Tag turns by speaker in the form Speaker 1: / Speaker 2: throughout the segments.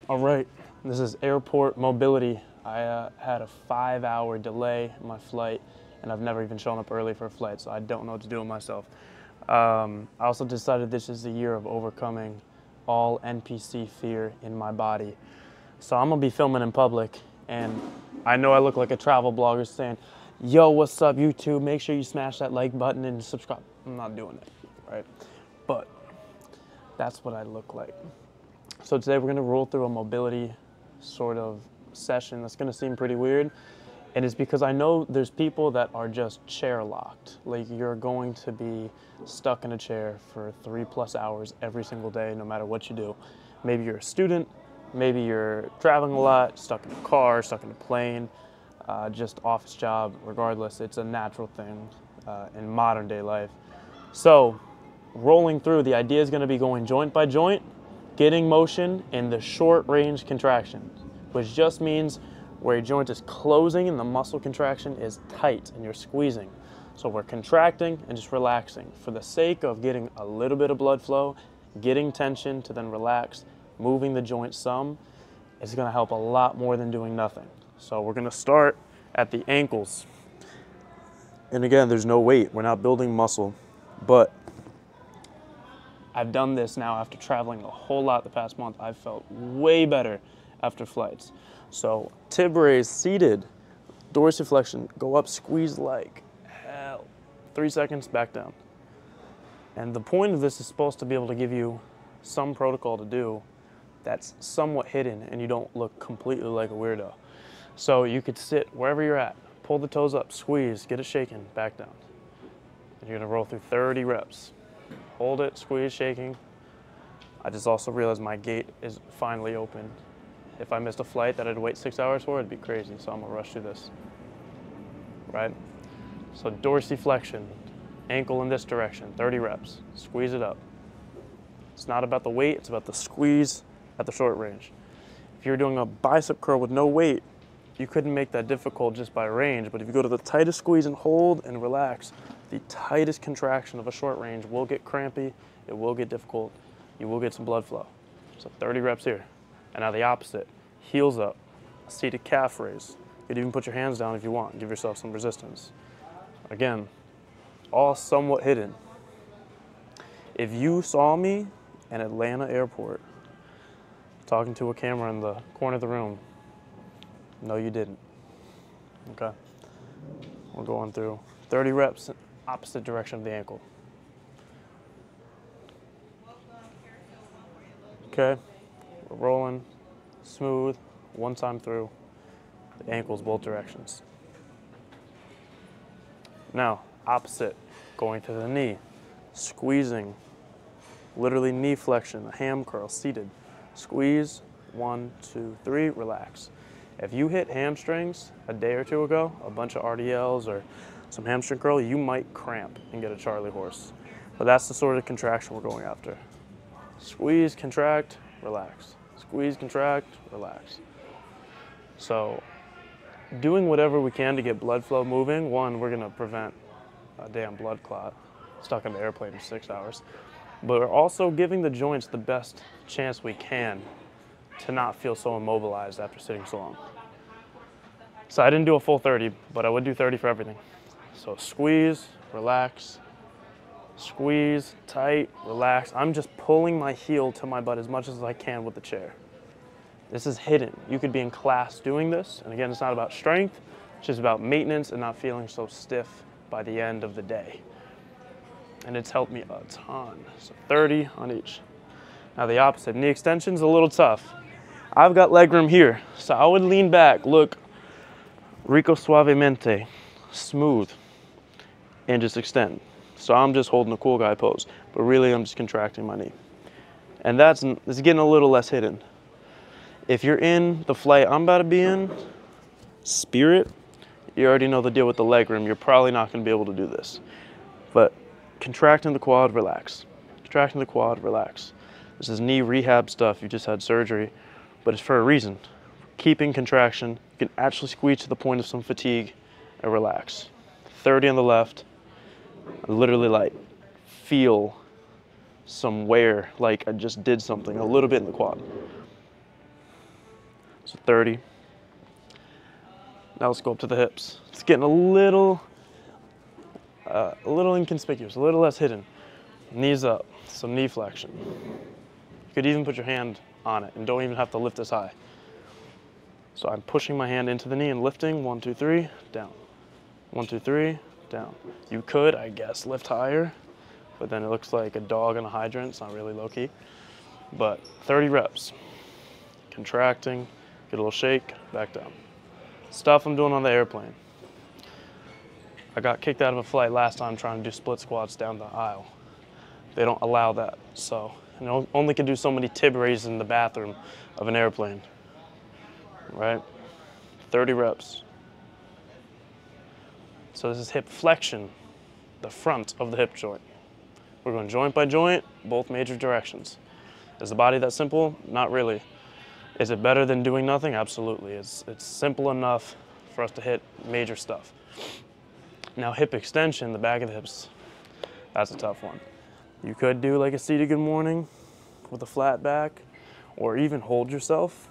Speaker 1: All right, this is airport mobility. I had a 5-hour delay in my flight, and I've never even shown up early for a flight, so I don't know what to do with myself. I also decided this is the year of overcoming all NPC fear in my body. So I'm gonna be filming in public, and I know I look like a travel blogger saying, yo, what's up YouTube? Make sure you smash that like button and subscribe. I'm not doing it, right? But that's what I look like. So today we're gonna roll through a mobility sort of session that's gonna seem pretty weird. And it's because I know there's people that are just chair locked. Like you're going to be stuck in a chair for 3+ hours every single day, no matter what you do. Maybe you're a student, maybe you're traveling a lot, stuck in a car, stuck in a plane, just office job. Regardless, it's a natural thing in modern day life. So rolling through, the idea is gonna be going joint by joint, getting motion in the short range contraction, which just means where your joint is closing and the muscle contraction is tight and you're squeezing. So we're contracting and just relaxing for the sake of getting a little bit of blood flow, getting tension to then relax, moving the joint some. It's gonna help a lot more than doing nothing. So we're gonna start at the ankles. And again, there's no weight, we're not building muscle, but I've done this now after traveling a whole lot the past month. I've felt way better after flights. So tib raise, seated, dorsiflexion, go up, squeeze like hell. 3 seconds, back down. And the point of this is supposed to be able to give you some protocol to do that's somewhat hidden and you don't look completely like a weirdo. So you could sit wherever you're at, pull the toes up, squeeze, get it shaken, back down. And you're gonna roll through 30 reps. Hold it, squeeze, shaking. I just also realized my gate is finally open. If I missed a flight that I'd wait 6 hours for, it'd be crazy, so I'm gonna rush through this, right? So dorsiflexion, ankle in this direction, 30 reps, squeeze it up. It's not about the weight, it's about the squeeze at the short range. If you're doing a bicep curl with no weight, you couldn't make that difficult just by range, but if you go to the tightest squeeze and hold and relax, the tightest contraction of a short range will get crampy, it will get difficult, you will get some blood flow. So 30 reps here. And now the opposite, heels up, seated calf raise. You could even put your hands down if you want, give yourself some resistance. Again, all somewhat hidden. If you saw me in Atlanta airport talking to a camera in the corner of the room, no you didn't, okay? We're going through 30 reps, opposite direction of the ankle. Okay, we're rolling, smooth, one time through, the ankles both directions. Now, opposite, going to the knee, squeezing, literally knee flexion, a ham curl, seated. Squeeze, 1, 2, 3, relax. If you hit hamstrings a day or two ago, a bunch of RDLs or some hamstring curl, you might cramp and get a Charlie horse. But that's the sort of contraction we're going after. Squeeze, contract, relax. Squeeze, contract, relax. So doing whatever we can to get blood flow moving. One, we're gonna prevent a damn blood clot stuck in the airplane for 6 hours. But we're also giving the joints the best chance we can to not feel so immobilized after sitting so long. So I didn't do a full 30, but I would do 30 for everything. So squeeze, relax, squeeze, tight, relax. I'm just pulling my heel to my butt as much as I can with the chair. This is hidden. You could be in class doing this, and again, it's not about strength, it's just about maintenance and not feeling so stiff by the end of the day. And it's helped me a ton. So 30 on each. Now the opposite, knee extension's a little tough. I've got leg room here, so I would lean back, look rico suavemente, smooth, and just extend. So I'm just holding a cool guy pose, but really I'm just contracting my knee. And it's getting a little less hidden. If you're in the flight I'm about to be in, Spirit, you already know the deal with the leg room. You're probably not gonna be able to do this. But contracting the quad, relax. Contracting the quad, relax. This is knee rehab stuff. You just had surgery, but it's for a reason. Keeping contraction, you can actually squeeze to the point of some fatigue and relax. 30 on the left. I literally like feel some wear, like I just did something a little bit in the quad. So 30. Now let's go up to the hips. It's getting a little inconspicuous, a little less hidden. Knees up, some knee flexion. You could even put your hand on it and don't even have to lift as high. So I'm pushing my hand into the knee and lifting, 1, 2, 3, down. 1, 2, 3, down. You could, I guess, lift higher, but then it looks like a dog on a hydrant. It's not really low key. But 30 reps. Contracting, get a little shake, back down. Stuff I'm doing on the airplane. I got kicked out of a flight last time trying to do split squats down the aisle. They don't allow that, so you only can do so many tib raises in the bathroom of an airplane, right? 30 reps. So this is hip flexion, the front of the hip joint. We're going joint by joint, both major directions. Is the body that simple? Not really. Is it better than doing nothing? Absolutely. It's simple enough for us to hit major stuff. Now hip extension, the back of the hips, that's a tough one. You could do like a seated good morning with a flat back, or even hold yourself.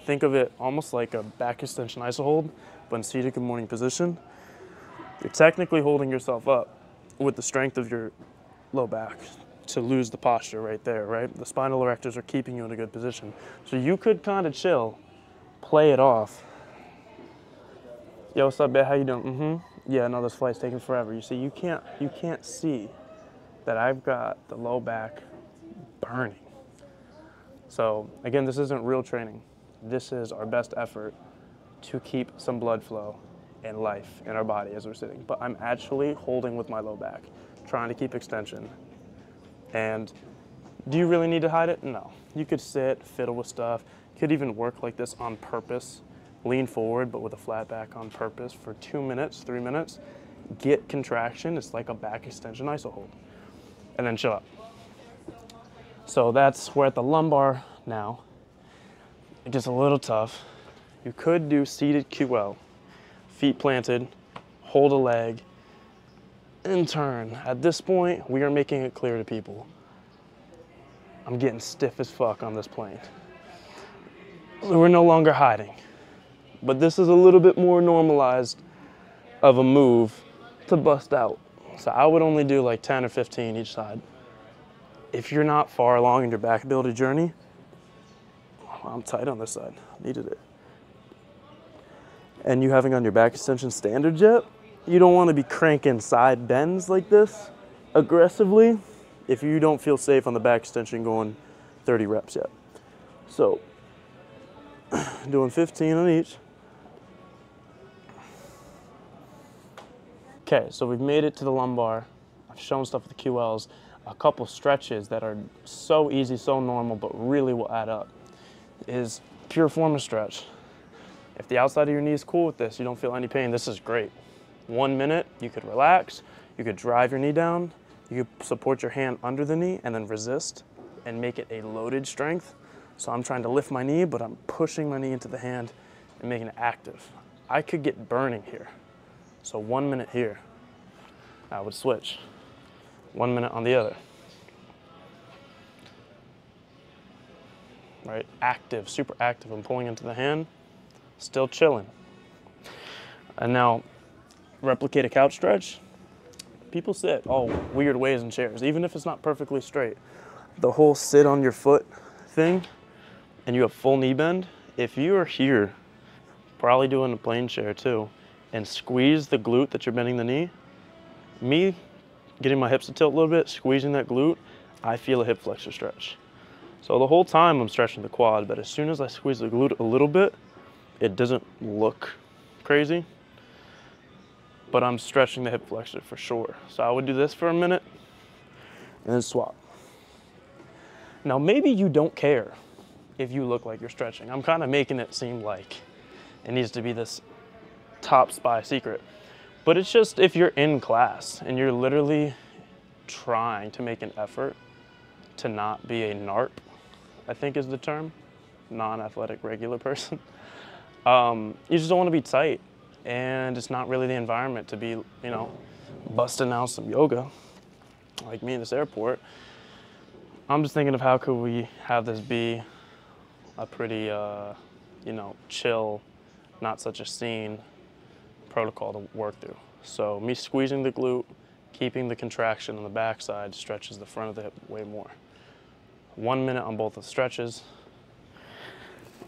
Speaker 1: Think of it almost like a back extension iso hold, but in seated good morning position. You're technically holding yourself up with the strength of your low back to lose the posture right there, right? The spinal erectors are keeping you in a good position. So you could kind of chill, play it off. Yo, what's up, babe? How you doing? Yeah, no, this flight's taking forever. You see, you can't see that I've got the low back burning. So again, this isn't real training. This is our best effort to keep some blood flow and life in our body as we're sitting. But I'm actually holding with my low back, trying to keep extension. And do you really need to hide it? No. You could sit, fiddle with stuff. You could even work like this on purpose. Lean forward, but with a flat back on purpose for 2 minutes, 3 minutes. Get contraction. It's like a back extension iso hold. And then chill out. So we're at the lumbar now. It gets a little tough. You could do seated QL. Feet planted, hold a leg, and turn. At this point, we are making it clear to people. I'm getting stiff as fuck on this plane. So we're no longer hiding. But this is a little bit more normalized of a move to bust out. So I would only do like 10 or 15 each side. If you're not far along in your back ability journey, I'm tight on this side, needed it. And you having on your back extension standard yet, you don't want to be cranking side bends like this aggressively if you don't feel safe on the back extension going 30 reps yet. So doing 15 on each. Okay, so we've made it to the lumbar. I've shown stuff with the QLs, a couple stretches that are so easy, so normal, but really will add up. Is pure form of stretch. If the outside of your knee is cool with this, you don't feel any pain, this is great. 1 minute, you could relax, you could drive your knee down, you could support your hand under the knee and then resist and make it a loaded strength. So I'm trying to lift my knee, but I'm pushing my knee into the hand and making it active. I could get burning here. So 1 minute here, I would switch. 1 minute on the other. Right, active, super active. I'm pulling into the hand, still chilling. And now, replicate a couch stretch. People sit all weird ways in chairs, even if it's not perfectly straight. The whole sit on your foot thing, and you have full knee bend. If you are here, probably doing a plane chair too, and squeeze the glute that you're bending the knee, me getting my hips to tilt a little bit, squeezing that glute, I feel a hip flexor stretch. So the whole time I'm stretching the quad, but as soon as I squeeze the glute a little bit, it doesn't look crazy, but I'm stretching the hip flexor for sure. So I would do this for a minute and then swap. Now maybe you don't care if you look like you're stretching. I'm kind of making it seem like it needs to be this top spy secret. But it's just if you're in class and you're literally trying to make an effort to not be a NARP, I think is the term, non-athletic regular person. You just don't want to be tight, and it's not really the environment to be, you know, busting out some yoga like me in this airport. I'm just thinking of how could we have this be a pretty, you know, chill, not such a scene protocol to work through. So me squeezing the glute, keeping the contraction on the backside stretches the front of the hip way more. 1 minute on both of the stretches.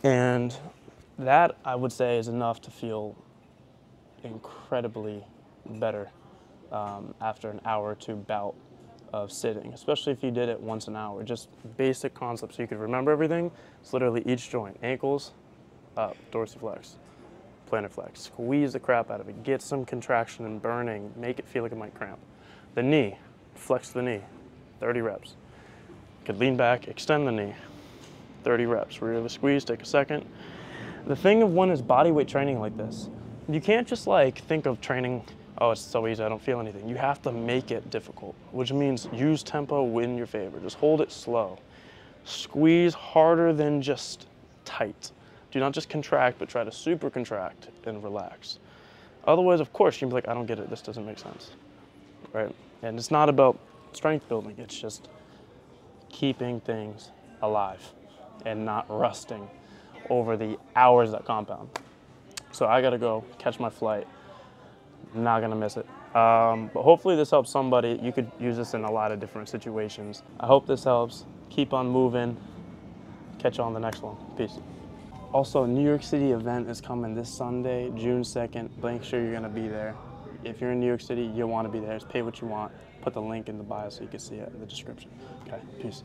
Speaker 1: And that, I would say, is enough to feel incredibly better after an hour or two bout of sitting, especially if you did it once an hour. Just basic concepts so you could remember everything. It's literally each joint. Ankles up, dorsiflex, plantar flex. Squeeze the crap out of it. Get some contraction and burning. Make it feel like it might cramp. The knee, flex the knee, 30 reps. You could lean back, extend the knee, 30 reps. Really squeeze, take a second. The thing of one is body weight training like this. You can't just like think of training, oh, it's so easy, I don't feel anything. You have to make it difficult, which means use tempo in your favor. Just hold it slow. Squeeze harder than just tight. Do not just contract, but try to super contract and relax. Otherwise, of course, you'll be like, I don't get it, this doesn't make sense, right? And it's not about strength building, it's just keeping things alive and not rusting over the hours that compound. So I gotta go catch my flight. Not gonna miss it. But hopefully this helps somebody. You could use this in a lot of different situations. I hope this helps. Keep on moving. Catch you on the next one. Peace. Also, New York City event is coming this Sunday, June 2nd. Make sure you're gonna be there. If you're in New York City, you'll wanna be there. Just pay what you want. Put the link in the bio so you can see it in the description. Okay, peace.